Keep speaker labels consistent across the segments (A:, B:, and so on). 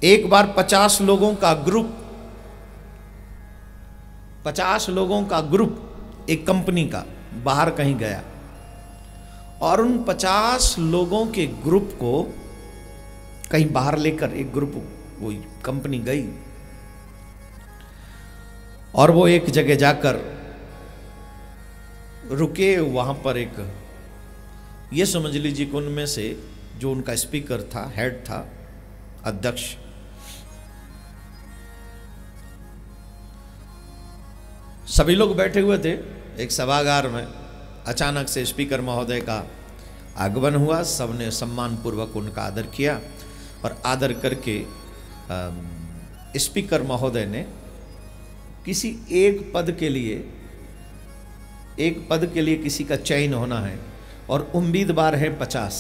A: एक बार 50 लोगों का ग्रुप, 50 लोगों का ग्रुप एक कंपनी का बाहर कहीं गया और उन 50 लोगों के ग्रुप को कहीं बाहर लेकर एक ग्रुप, वो कंपनी गई और वो एक जगह जाकर रुके। वहां पर एक, ये समझ लीजिए कि उनमें से जो उनका स्पीकर था, हेड था, अध्यक्ष, सभी लोग बैठे हुए थे एक सभागार में। अचानक से स्पीकर महोदय का आगमन हुआ। सबने सम्मान पूर्वक उनका आदर किया और आदर करके स्पीकर महोदय ने किसी एक पद के लिए किसी का चयन होना है और उम्मीदवार हैं 50,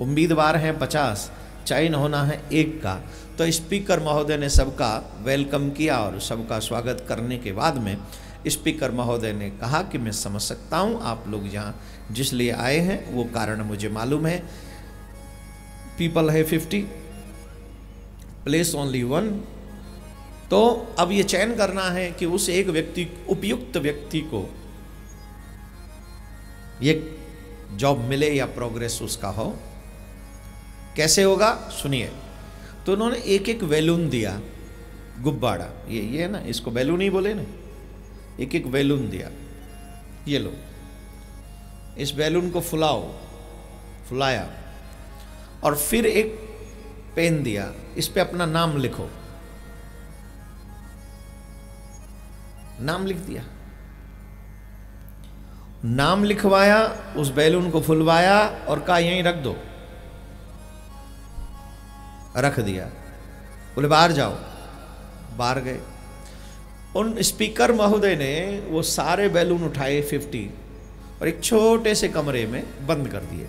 A: उम्मीदवार हैं 50, चयन होना है एक का। तो स्पीकर महोदय ने सबका वेलकम किया और सबका स्वागत करने के बाद में स्पीकर महोदय ने कहा कि मैं समझ सकता हूं आप लोग यहाँ जिस लिए आए हैं वो कारण मुझे मालूम है। पीपल है 50, प्लेस ओनली 1। तो अब ये चयन करना है कि उस एक व्यक्ति, उपयुक्त व्यक्ति को ये जॉब मिले या प्रोग्रेस उसका हो। कैसे होगा सुनिए। तो उन्होंने एक एक बैलून दिया, गुब्बारा, ये है ना, इसको बैलून ही बोले ना, एक एक बैलून दिया। ये लो, इस बैलून को फुलाओ, फुलाया और फिर एक पेन दिया, इस पे अपना नाम लिखो। नाम लिख दिया, नाम लिखवाया, उस बैलून को फुलवाया और कहा यहीं रख दो। रख दिया, बोले बाहर जाओ। बाहर गए। उन स्पीकर महोदय ने वो सारे बैलून उठाए 50 और एक छोटे से कमरे में बंद कर दिए।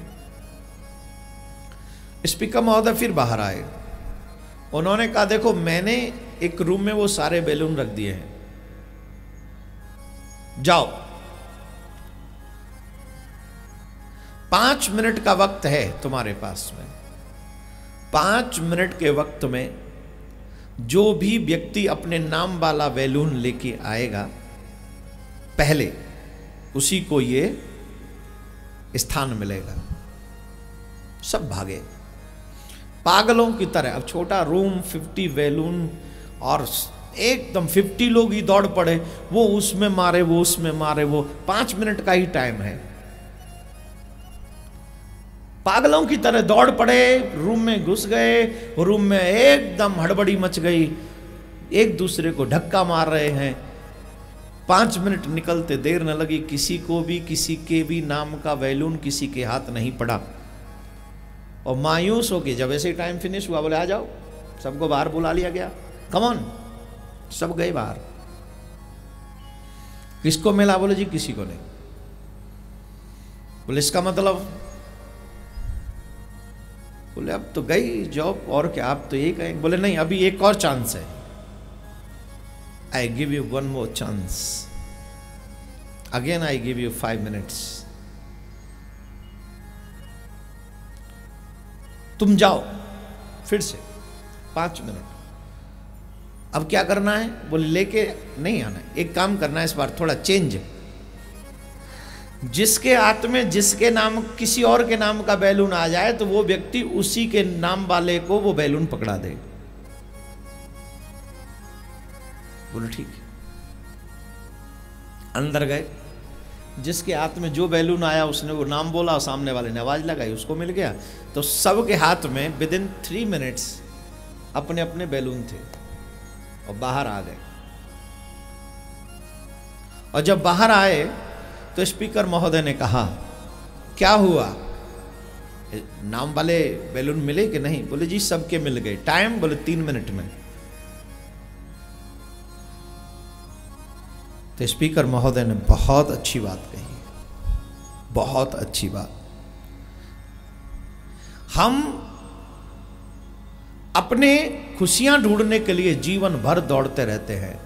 A: स्पीकर महोदय फिर बाहर आए। उन्होंने कहा देखो मैंने एक रूम में वो सारे बैलून रख दिए हैं, जाओ। 5 मिनट का वक्त है तुम्हारे पास में। 5 मिनट के वक्त में जो भी व्यक्ति अपने नाम वाला बैलून लेके आएगा पहले, उसी को ये स्थान मिलेगा। सब भागे पागलों की तरह। अब छोटा रूम, 50 बैलून और एकदम 50 लोग ही दौड़ पड़े, वो उसमें मारे, वो उसमें मारे। वो 5 मिनट का ही टाइम है। पागलों की तरह दौड़ पड़े, रूम में घुस गए। रूम में एकदम हड़बड़ी मच गई, एक दूसरे को धक्का मार रहे हैं। 5 मिनट निकलते देर न लगी, किसी को भी किसी के भी नाम का बैलून किसी के हाथ नहीं पड़ा। और मायूस होके जब ऐसे टाइम फिनिश हुआ, बोले आ जाओ, सबको बाहर बुला लिया गया। कम ऑन, सब गए बाहर। किसको मिला? बोले जी किसी को नहीं। बोले इसका मतलब? बोले अब तो गई जॉब, और क्या, आप तो ये कहेंगे। बोले नहीं, अभी एक और चांस है। I give you 1 more chance, again I give you 5 minutes। तुम जाओ फिर से 5 मिनट। अब क्या करना है? बोले लेके नहीं आना, एक काम करना है इस बार थोड़ा चेंज। जिसके हाथ में जिसके नाम, किसी और के नाम का बैलून आ जाए तो वो व्यक्ति उसी के नाम वाले को वो बैलून पकड़ा दे। बोलो ठीक है। अंदर गए, जिसके हाथ में जो बैलून आया उसने वो नाम बोला, सामने वाले ने आवाज लगाई, उसको मिल गया। तो सबके हाथ में विदिन 3 मिनट्स अपने अपने बैलून थे और बाहर आ गए। और जब बाहर आए तो स्पीकर महोदय ने कहा क्या हुआ, नाम वाले बैलून मिले कि नहीं? बोले जी सबके मिल गए। टाइम? बोले 3 मिनट में। तो स्पीकर महोदय ने बहुत अच्छी बात कही, बहुत अच्छी बात। हम अपने खुशियां ढूंढने के लिए जीवन भर दौड़ते रहते हैं।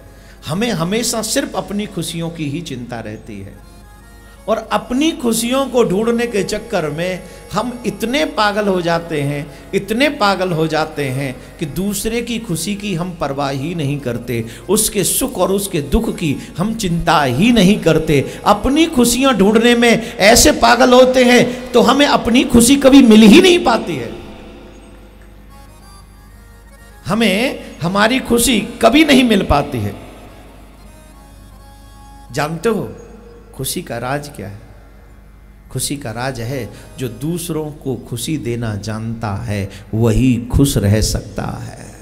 A: हमें हमेशा सिर्फ अपनी खुशियों की ही चिंता रहती है और अपनी खुशियों को ढूंढने के चक्कर में हम इतने पागल हो जाते हैं, इतने पागल हो जाते हैं कि दूसरे की खुशी की हम परवाह ही नहीं करते, उसके सुख और उसके दुख की हम चिंता ही नहीं करते। अपनी खुशियां ढूंढने में ऐसे पागल होते हैं तो हमें अपनी खुशी कभी मिल ही नहीं पाती है। हमें हमारी खुशी कभी नहीं मिल पाती है। जानते हो खुशी का राज क्या है? खुशी का राज है जो दूसरों को खुशी देना जानता है वही खुश रह सकता है।